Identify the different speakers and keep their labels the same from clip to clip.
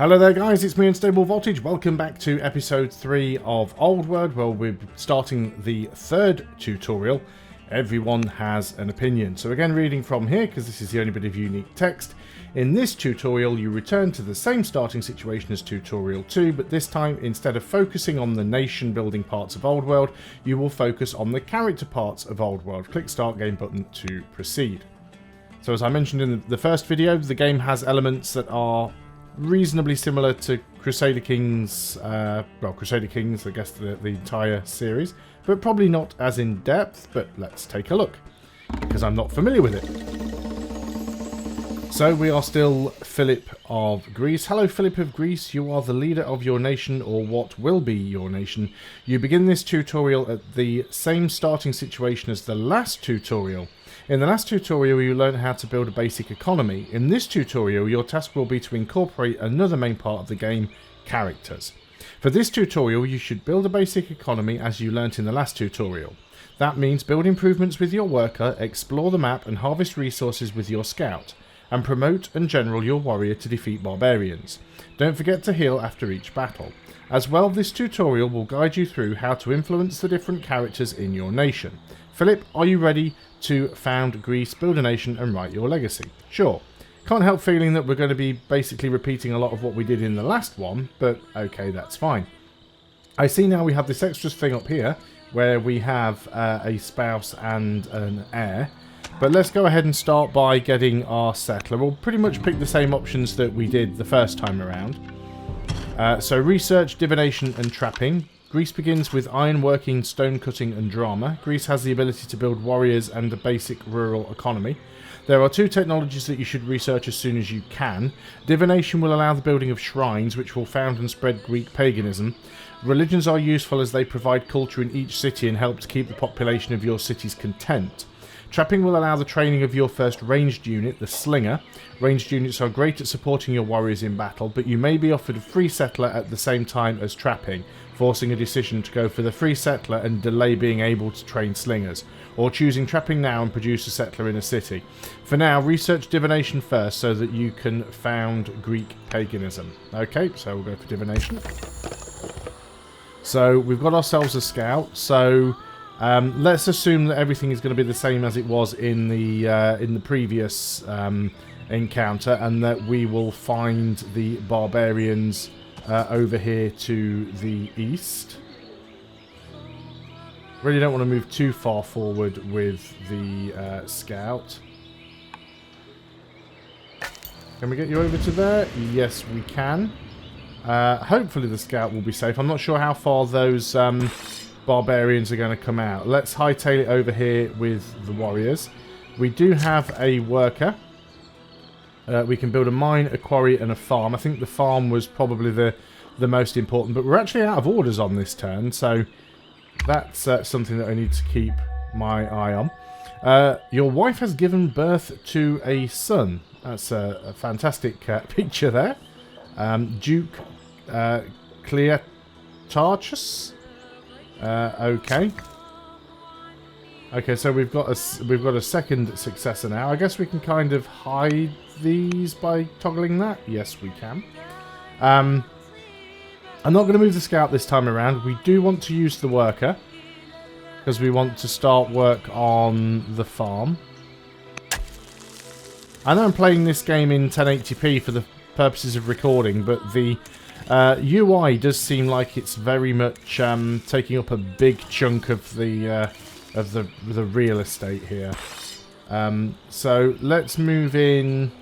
Speaker 1: Hello there guys, it's me Unstable Voltage. Welcome back to episode 3 of Old World, where we're starting the third tutorial. Everyone has an opinion. So again, reading from here, because this is the only bit of unique text. In this tutorial, you return to the same starting situation as tutorial 2, but this time, instead of focusing on the nation building parts of Old World, you will focus on the character parts of Old World. Click Start Game button to proceed. So as I mentioned in the first video, the game has elements that are reasonably similar to Crusader Kings, Crusader Kings, I guess the entire series, but probably not as in depth, but let's take a look, because I'm not familiar with it. So we are still Philip of Greece. Hello Philip of Greece, you are the leader of your nation, or what will be your nation. You begin this tutorial at the same starting situation as the last tutorial. In the last tutorial you learned how to build a basic economy. In this tutorial your task will be to incorporate another main part of the game, characters. For this tutorial you should build a basic economy as you learnt in the last tutorial. That means build improvements with your worker, explore the map and harvest resources with your scout, and promote and general your warrior to defeat barbarians. Don't forget to heal after each battle. As well, this tutorial will guide you through how to influence the different characters in your nation. Philip, are you ready to found Greece, build a nation and write your legacy? Sure. Can't help feeling that we're going to be basically repeating a lot of what we did in the last one, but okay, that's fine. I see now we have this extra thing up here where we have a spouse and an heir. But let's go ahead and start by getting our settler. We'll pretty much pick the same options that we did the first time around. So research, divination and trapping. Greece begins with ironworking, stone cutting and drama. Greece has the ability to build warriors and a basic rural economy. There are two technologies that you should research as soon as you can. Divination will allow the building of shrines, which will found and spread Greek paganism. Religions are useful as they provide culture in each city and help to keep the population of your cities content. Trapping will allow the training of your first ranged unit, the Slinger. Ranged units are great at supporting your warriors in battle, but you may be offered a free settler at the same time as trapping, forcing a decision to go for the free settler and delay being able to train slingers, or choosing trapping now and produce a settler in a city. For now, research divination first so that you can found Greek paganism. Okay, so we'll go for divination. So we've got ourselves a scout, so let's assume that everything is going to be the same as it was in the previous encounter, and that we will find the barbarians over here to the east. Really don't want to move too far forward with the scout. Can we get you over to there? Yes, we can. Hopefully the scout will be safe. I'm not sure how far those barbarians are going to come out. Let's hightail it over here with the warriors. We do have a worker. We can build a mine, a quarry and a farm. I think the farm was probably the most important, but we're actually out of orders on this turn, so that's something that I need to keep my eye on. Your wife has given birth to a son. That's a fantastic picture there. Duke Cleotarchus. Okay. Okay, so we've got a second successor now. I guess we can kind of hide these by toggling that. Yes, we can. I'm not going to move the scout this time around. We do want to use the worker because we want to start work on the farm. I know I'm playing this game in 1080p for the purposes of recording, but the UI does seem like it's very much taking up a big chunk of the real estate here. So let's move in.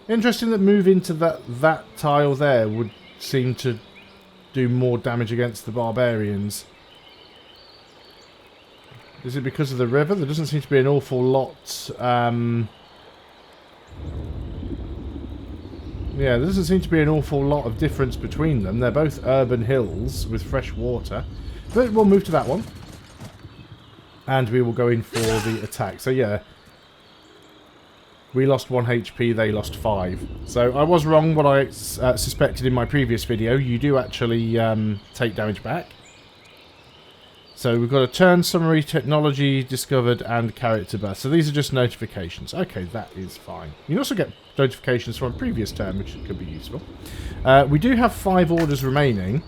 Speaker 1: Interesting that move into that tile there would seem to do more damage against the barbarians. Is it because of the river? There doesn't seem to be an awful lot. Yeah, there doesn't seem to be an awful lot of difference between them. They're both urban hills with fresh water. But we'll move to that one. And we will go in for the attack. So yeah, we lost 1 HP, they lost 5. So I was wrong what I suspected in my previous video. You do actually take damage back. So we've got a turn summary, technology discovered, and character birth. So these are just notifications. Okay, that is fine. You can also get notifications from a previous turn, which could be useful. We do have 5 orders remaining.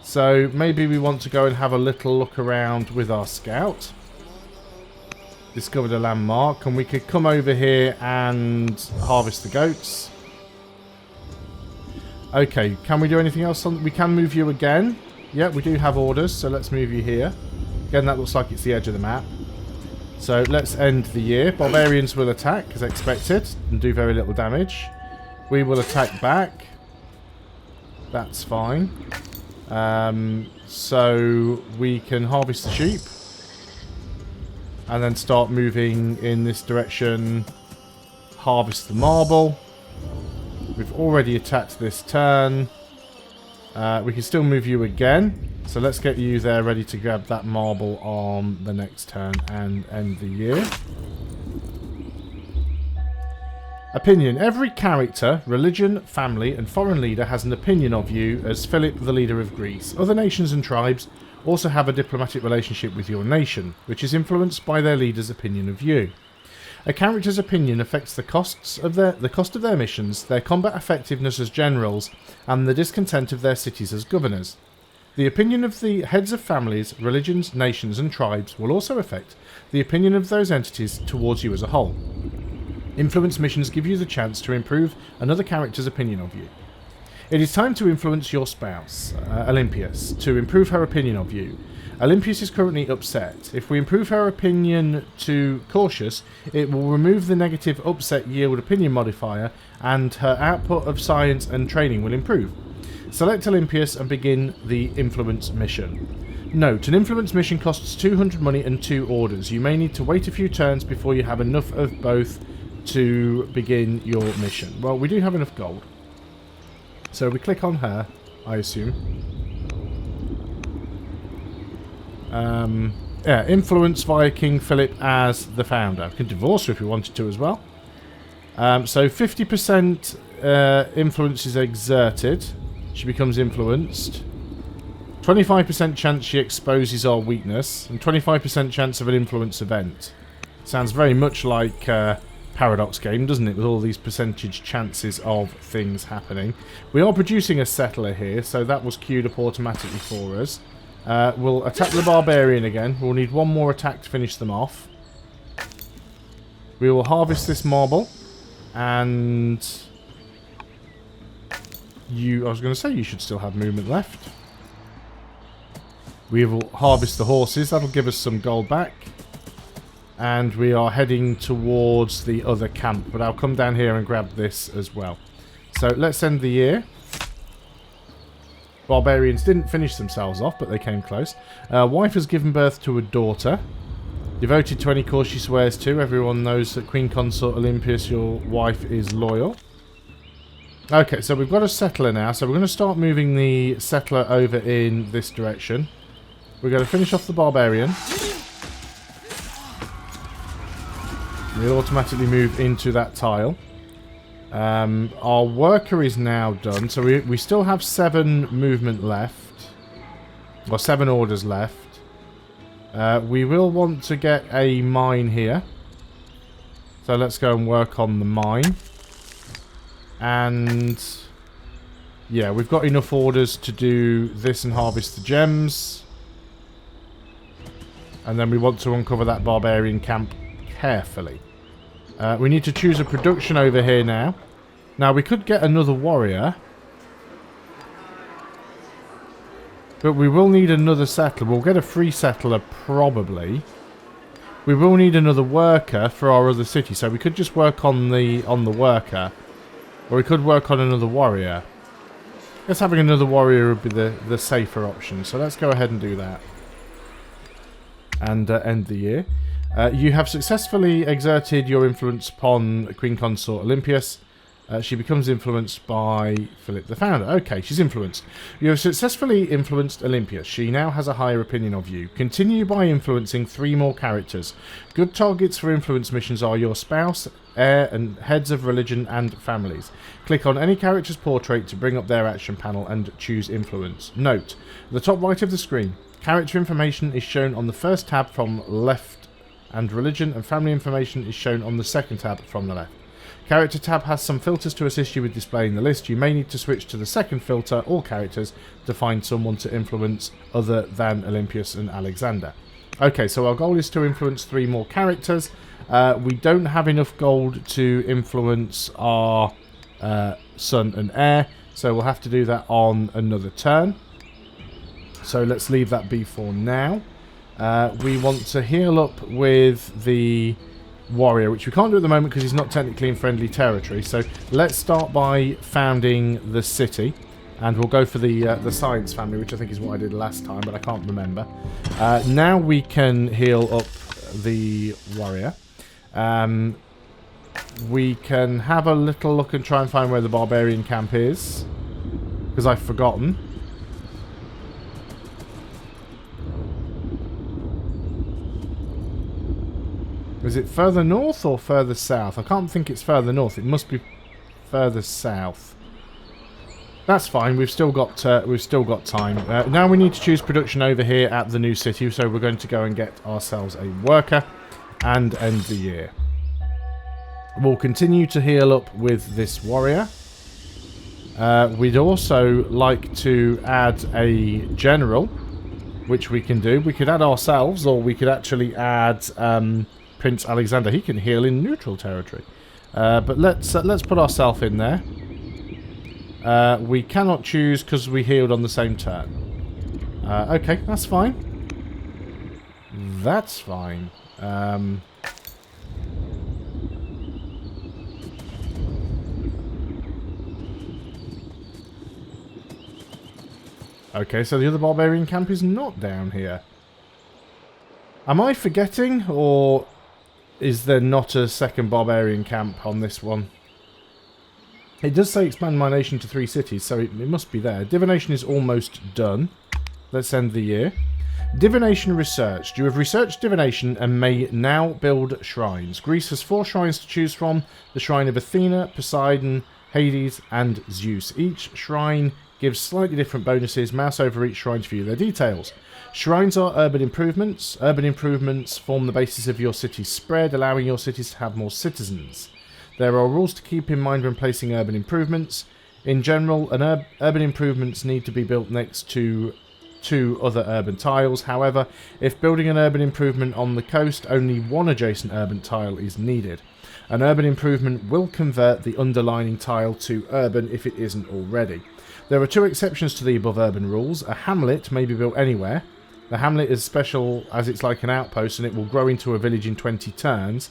Speaker 1: So maybe we want to go and have a little look around with our scout. Discovered a landmark, and we could come over here and harvest the goats. Okay, can we do anything else? We can move you again. Yeah, we do have orders, so let's move you here. Again, that looks like it's the edge of the map. So let's end the year. Barbarians will attack, as expected, and do very little damage. We will attack back. That's fine. So we can harvest the sheep. And then start moving in this direction. Harvest the marble. We've already attacked this turn. We can still move you again. So let's get you there ready to grab that marble on the next turn and end the year. Opinion. Every character, religion, family and foreign leader has an opinion of you as Philip, the leader of Greece. Other nations and tribes also have a diplomatic relationship with your nation, which is influenced by their leader's opinion of you. A character's opinion affects the cost of their missions, their combat effectiveness as generals, and the discontent of their cities as governors. The opinion of the heads of families, religions, nations, and tribes will also affect the opinion of those entities towards you as a whole. Influence missions give you the chance to improve another character's opinion of you. It is time to influence your spouse, Olympias, to improve her opinion of you. Olympias is currently upset. If we improve her opinion to cautious, it will remove the negative upset yield opinion modifier, and her output of science and training will improve. Select Olympias and begin the influence mission. Note, an influence mission costs 200 money and 2 orders. You may need to wait a few turns before you have enough of both to begin your mission. Well, we do have enough gold. So we click on her, I assume. Yeah, influence via King Philip as the founder. We can divorce her if we wanted to as well. So 50% influence is exerted. She becomes influenced. 25% chance she exposes our weakness. And 25% chance of an influence event. Sounds very much like Paradox game, doesn't it, with all these percentage chances of things happening. We are producing a settler here, so that was queued up automatically for us. We'll attack the barbarian again. We'll need one more attack to finish them off. We will harvest this marble, and I was going to say you should still have movement left. We will harvest the horses. That'll give us some gold back. And we are heading towards the other camp, but I'll come down here and grab this as well. So let's end the year. Barbarians didn't finish themselves off, but they came close. Wife has given birth to a daughter. Devoted to any cause she swears to. Everyone knows that Queen Consort Olympias, your wife, is loyal. Okay, so we've got a settler now. So we're going to start moving the settler over in this direction. We're going to finish off the barbarian. We'll automatically move into that tile. Our worker is now done, so we still have 7 movement left. Or 7 orders left. We will want to get a mine here. So let's go and work on the mine. And yeah, we've got enough orders to do this and harvest the gems. And then we want to uncover that barbarian camp carefully. We need to choose a production over here now. Now, we could get another warrior. But we will need another settler. We'll get a free settler, probably. We will need another worker for our other city. So we could just work on the worker. Or we could work on another warrior. I guess having another warrior would be the safer option. So let's go ahead and do that. And end the year. You have successfully exerted your influence upon Queen Consort Olympias. She becomes influenced by Philip the Founder. Okay, she's influenced. You have successfully influenced Olympia. She now has a higher opinion of you. Continue by influencing 3 more characters. Good targets for influence missions are your spouse, heir, and heads of religion and families. Click on any character's portrait to bring up their action panel and choose influence. Note, at the top right of the screen, character information is shown on the first tab from left, and religion and family information is shown on the second tab from the left. Character tab has some filters to assist you with displaying the list. You may need to switch to the second filter, all characters, to find someone to influence other than Olympius and Alexander. Okay, so our goal is to influence 3 more characters. We don't have enough gold to influence our son and heir, so we'll have to do that on another turn. So let's leave that be for now. We want to heal up with the warrior, which we can't do at the moment because he's not technically in friendly territory. So let's start by founding the city, and we'll go for the science family, which I think is what I did last time, but I can't remember. Now we can heal up the warrior. We can have a little look and try and find where the barbarian camp is, because I've forgotten. Is it further north or further south? I can't think it's further north. It must be further south. That's fine. We've still got time. Now we need to choose production over here at the new city. So we're going to go and get ourselves a worker and end the year. We'll continue to heal up with this warrior. We'd also like to add a general, which we can do. We could add ourselves, or we could actually add Prince Alexander. He can heal in neutral territory. But let's put ourselves in there. We cannot choose because we healed on the same turn. Okay, that's fine. That's fine. Okay, so the other barbarian camp is not down here. Am I forgetting, or is there not a second barbarian camp on this one? It does say expand my nation to 3 cities, so it must be there. Divination is almost done. Let's end the year. Divination researched. You have researched divination and may now build shrines. Greece has 4 shrines to choose from. The shrine of Athena, Poseidon, Hades and Zeus. Each shrine gives slightly different bonuses. Mouse over each shrine to view their details. Shrines are urban improvements. Urban improvements form the basis of your city's spread, allowing your cities to have more citizens. There are rules to keep in mind when placing urban improvements. In general, urban improvements need to be built next to 2 other urban tiles. However, if building an urban improvement on the coast, only 1 adjacent urban tile is needed. An urban improvement will convert the underlining tile to urban if it isn't already. There are 2 exceptions to the above urban rules. A hamlet may be built anywhere. The hamlet is special as it's like an outpost and it will grow into a village in 20 turns.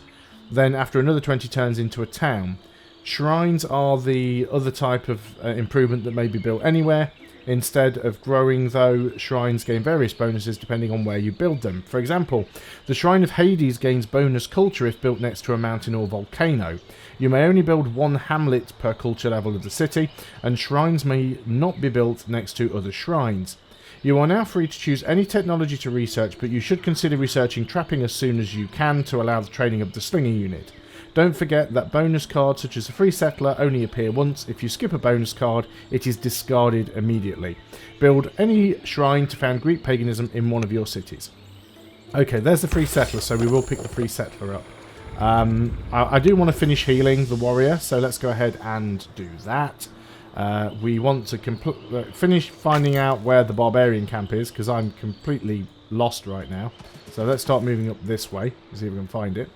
Speaker 1: Then after another 20 turns into a town. Shrines are the other type of improvement that may be built anywhere. Instead of growing though, shrines gain various bonuses depending on where you build them. For example, the Shrine of Hades gains bonus culture if built next to a mountain or volcano. You may only build 1 hamlet per culture level of the city, and shrines may not be built next to other shrines. You are now free to choose any technology to research, but you should consider researching trapping as soon as you can to allow the training of the slinging unit. Don't forget that bonus cards such as a free settler only appear once. If you skip a bonus card, it is discarded immediately. Build any shrine to found Greek paganism in one of your cities. Okay, there's the free settler, so we will pick the free settler up. I do want to finish healing the warrior, so let's go ahead and do that. We want to finish finding out where the barbarian camp is, because I'm completely lost right now. So let's start moving up this way, see if we can find it.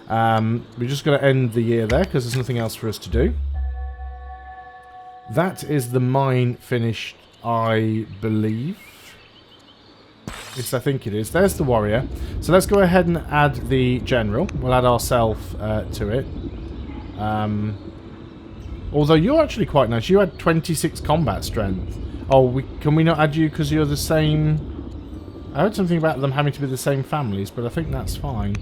Speaker 1: We're just going to end the year there, because there's nothing else for us to do. That is the mine finished, I believe. Yes, I think it is. There's the warrior. So let's go ahead and add the general. We'll add ourselves to it. Although you're actually quite nice. You had 26 combat strength. Oh, can we not add you because you're the same... I heard something about them having to be the same families, but I think that's fine.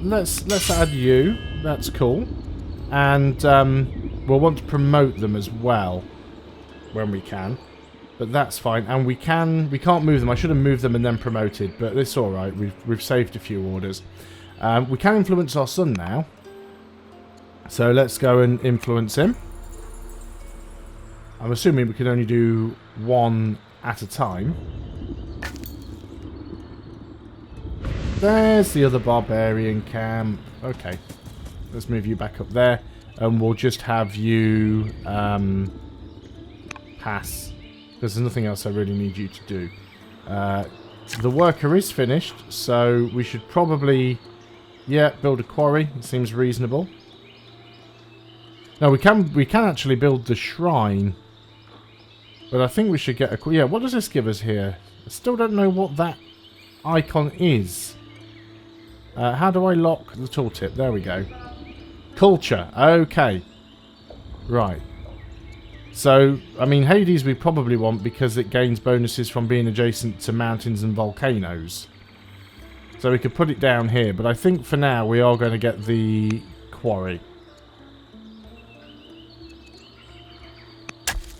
Speaker 1: let's add you. That's cool. And we'll want to promote them as well when we can. But that's fine. And we can't move them. I should have moved them and then promoted, but it's all right. We've saved a few orders. We can influence our son now. So let's go and influence him. I'm assuming we can only do one at a time. There's the other barbarian camp. Okay. Let's move you back up there. And we'll just have you pass. There's nothing else I really need you to do. The worker is finished, so we should probably, yeah, build a quarry. It seems reasonable. No, we can actually build the shrine. But I think we should get a... Yeah, what does this give us here? I still don't know what that icon is. How do I lock the tooltip? There we go. Culture. Okay. Right. So, I mean, Hades we probably want because it gains bonuses from being adjacent to mountains and volcanoes. So we could put it down here, but I think for now we are going to get the quarry.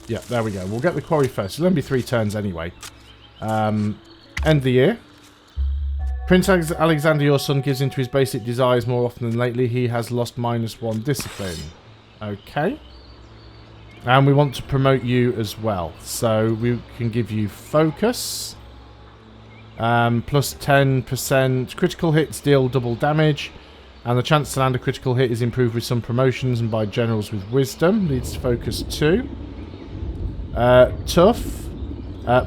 Speaker 1: Yeah, there we go. We'll get the quarry first. It'll only be 3 turns anyway. End the year. Prince Alexander, your son, gives into his basic desires more often than lately. He has lost -1 discipline. Okay. And we want to promote you as well. So we can give you focus. Plus 10%. Critical hits deal double damage. And the chance to land a critical hit is improved with some promotions and by generals with wisdom. Leads to focus 2. Tough.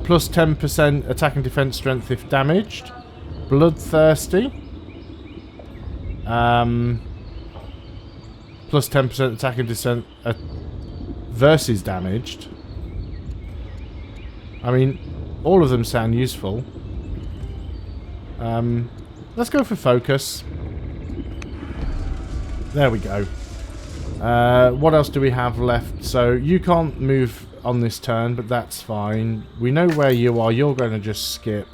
Speaker 1: Plus 10% attack and defense strength if damaged. Bloodthirsty. Plus 10% attack and defense versus damaged. I mean, all of them sound useful. Let's go for focus. There we go. What else do we have left? So you can't move on this turn, but that's fine. We know where you are. You're going to just skip.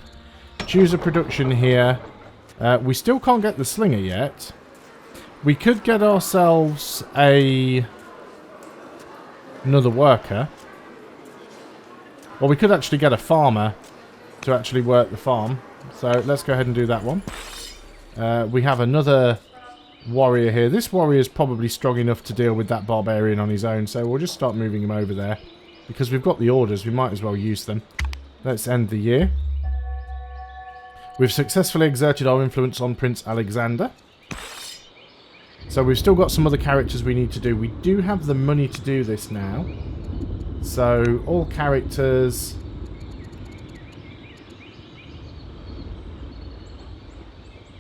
Speaker 1: Choose a production here. We still can't get the slinger yet. We could get ourselves another worker. Well, we could actually get a farmer to actually work the farm. So let's go ahead and do that one. We have another warrior here. This warrior is probably strong enough to deal with that barbarian on his own. So we'll just start moving him over there. Because we've got the orders, we might as well use them. Let's end the year. We've successfully exerted our influence on Prince Alexander. So we've still got some other characters we need to do. We do have the money to do this now. So all characters.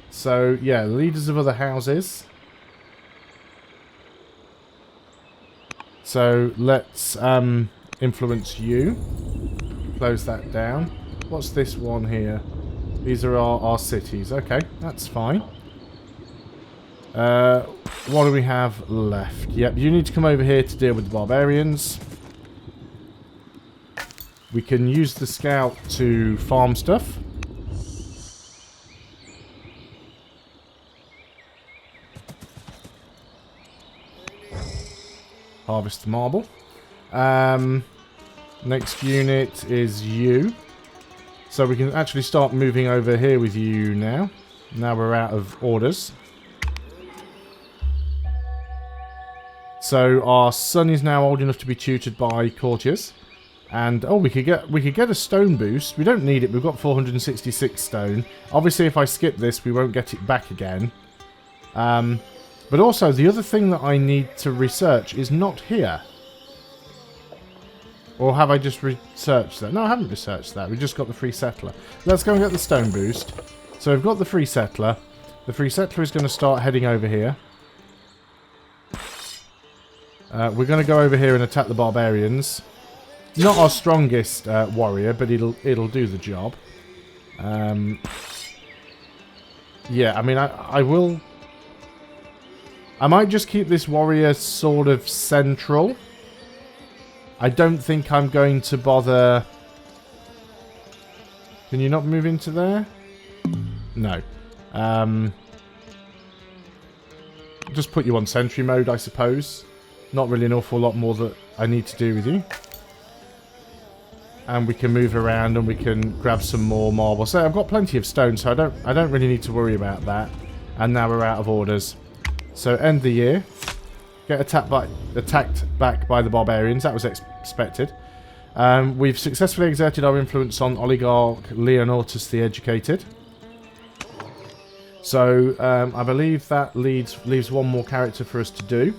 Speaker 1: So yeah, leaders of other houses. So let's influence you. Close that down. What's this one here? These are our cities. Okay, that's fine. What do we have left? Yep, you need to come over here to deal with the barbarians. We can use the scout to farm stuff. Harvest the marble. Next unit is you. So we can actually start moving over here with you now. Now we're out of orders. So our son is now old enough to be tutored by courtiers. And oh, we could get a stone boost. We don't need it. We've got 466 stone. Obviously, if I skip this, we won't get it back again. But also, the other thing that I need to research is not here. Or have I just researched that? No, I haven't researched that. We just got the free settler. Let's go and get the stone boost. So we've got the free settler. The free settler is going to start heading over here. We're going to go over here and attack the barbarians. Not our strongest warrior, but it'll do the job. Yeah, I mean, I will... I might just keep this warrior sort of central. I don't think I'm going to bother... Can you not move into there? No. just put you on sentry mode, I suppose. Not really an awful lot more that I need to do with you. And we can move around and we can grab some more marble. So I've got plenty of stone, so I don't really need to worry about that. And now we're out of orders. So end the year. Get attacked back by the barbarians. That was expected. We've successfully exerted our influence on oligarch Leonatus the Educated. So I believe that leaves one more character for us to do.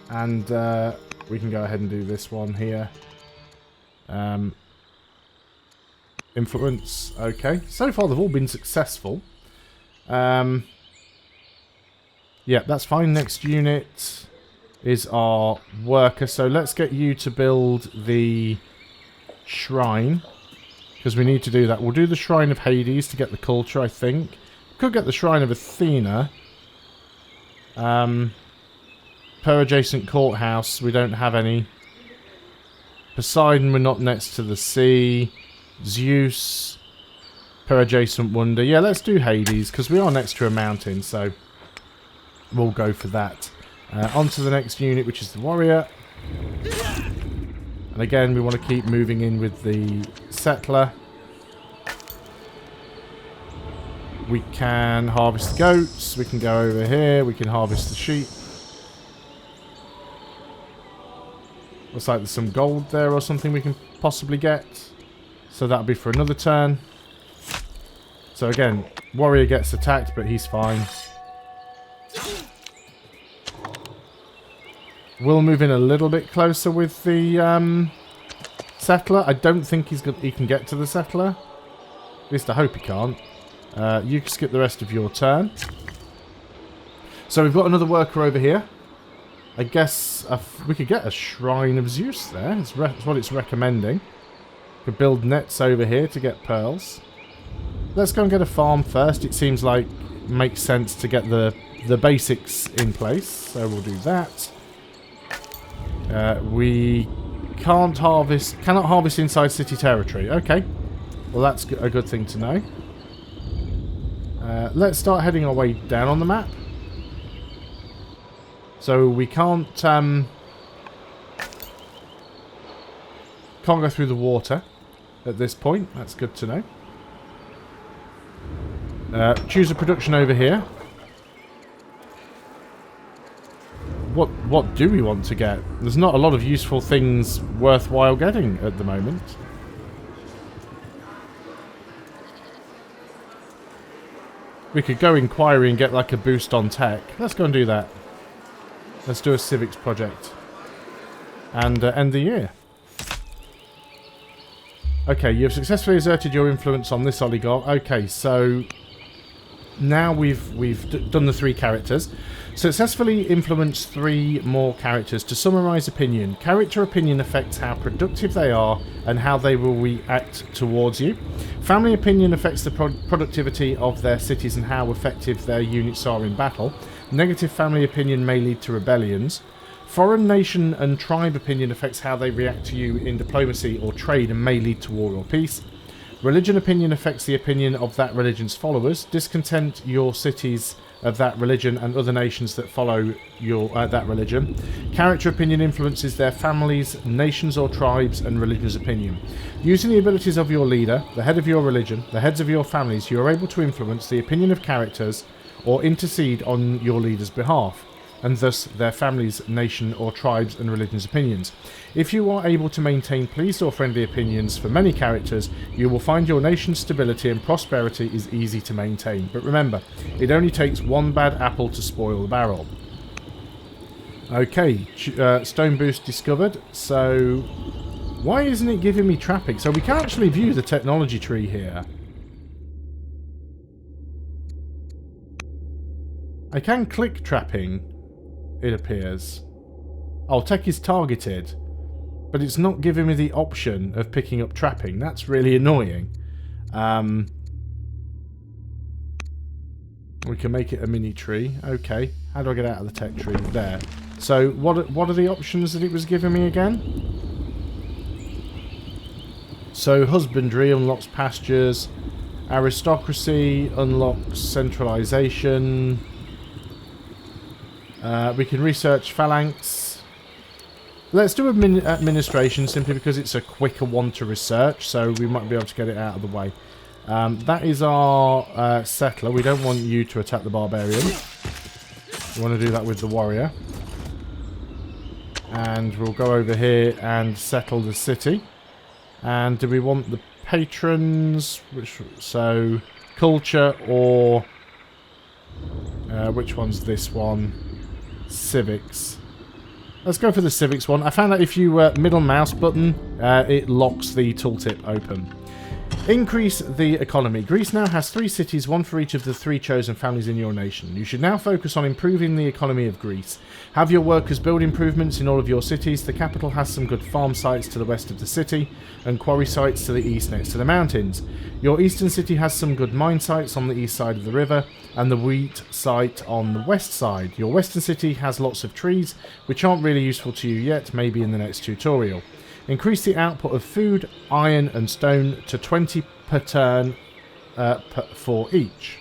Speaker 1: And we can go ahead and do this one here. Influence. Okay. So far they've all been successful. Yeah, that's fine. Next unit is our worker. So let's get you to build the shrine. Because we need to do that. We'll do the Shrine of Hades to get the culture, I think. Could get the Shrine of Athena. Per adjacent courthouse, we don't have any. Poseidon, we're not next to the sea. Zeus, per adjacent wonder. Yeah, let's do Hades, because we are next to a mountain, so we'll go for that. On to the next unit, which is the warrior. And again, we want to keep moving in with the settler. We can harvest the goats. We can go over here. We can harvest the sheep. Looks like there's some gold there or something we can possibly get. So that'll be for another turn. So again, warrior gets attacked, but he's fine. We'll move in a little bit closer with the settler. I don't think he can get to the settler. At least I hope he can't. You can skip the rest of your turn. So we've got another worker over here. I guess we could get a Shrine of Zeus there. That's what it's recommending. We could build nets over here to get pearls. Let's go and get a farm first. It seems like it makes sense to get the basics in place. So we'll do that. We cannot harvest inside city territory. Okay. Well, that's a good thing to know. Let's start heading our way down on the map. So we can't go through the water at this point. That's good to know. Choose a production over here. What do we want to get? There's not a lot of useful things worthwhile getting at the moment. We could go inquiry and get like a boost on tech. Let's go and do that. Let's do a civics project. And end the year. Okay, you've successfully exerted your influence on this oligarch. Okay, so now we've done the 3 characters. Successfully influence 3 more characters. To summarise opinion. Character opinion affects how productive they are and how they will react towards you. Family opinion affects the productivity of their cities and how effective their units are in battle. Negative family opinion may lead to rebellions. Foreign nation and tribe opinion affects how they react to you in diplomacy or trade and may lead to war or peace. Religion opinion affects the opinion of that religion's followers. Discontent your cities of that religion and other nations that follow your that religion. Character opinion influences their families, nations or tribes and religion's opinion. Using the abilities of your leader, the head of your religion, the heads of your families, you are able to influence the opinion of characters or intercede on your leader's behalf, and thus their families, nation or tribes and religion's opinions. If you are able to maintain pleased or friendly opinions for many characters, you will find your nation's stability and prosperity is easy to maintain. But remember, it only takes one bad apple to spoil the barrel. Okay, stone boost discovered. So, why isn't it giving me trapping? So we can actually view the technology tree here. I can click trapping, it appears. Oh, tech is targeted. But it's not giving me the option of picking up trapping. That's really annoying. We can make it a mini tree. Okay. How do I get out of the tech tree? There. So, what are the options that it was giving me again? So, husbandry unlocks pastures. Aristocracy unlocks centralization. We can research phalanx. Let's do administration simply because it's a quicker one to research, so we might be able to get it out of the way. That is our settler. We don't want you to attack the barbarian. We want to do that with the warrior. And we'll go over here and settle the city. And do we want the patrons? So, culture or... which one's this one? Civics. Let's go for the civics one. I found out if you middle mouse button, it locks the tooltip open. Increase the economy. Greece now has 3 cities, one for each of the 3 chosen families in your nation. You should now focus on improving the economy of Greece. Have your workers build improvements in all of your cities. The capital has some good farm sites to the west of the city and quarry sites to the east next to the mountains. Your eastern city has some good mine sites on the east side of the river and the wheat site on the west side. Your western city has lots of trees, which aren't really useful to you yet, maybe in the next tutorial. Increase the output of food, iron and stone to 20 per turn for each.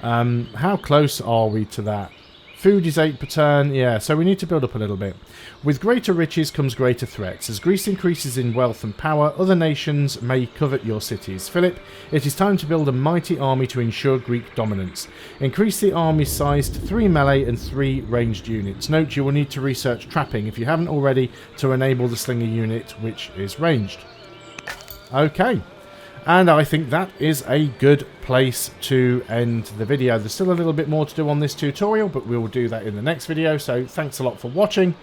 Speaker 1: How close are we to that? Food is 8 per turn, yeah, so we need to build up a little bit. With greater riches comes greater threats. As Greece increases in wealth and power, other nations may covet your cities. Philip, it is time to build a mighty army to ensure Greek dominance. Increase the army's size to 3 melee and 3 ranged units. Note you will need to research trapping if you haven't already to enable the slinger unit, which is ranged. Okay. And I think that is a good place to end the video. There's still a little bit more to do on this tutorial, but we'll do that in the next video. So thanks a lot for watching,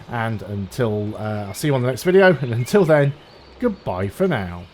Speaker 1: and until I'll see you on the next video. And until then, goodbye for now.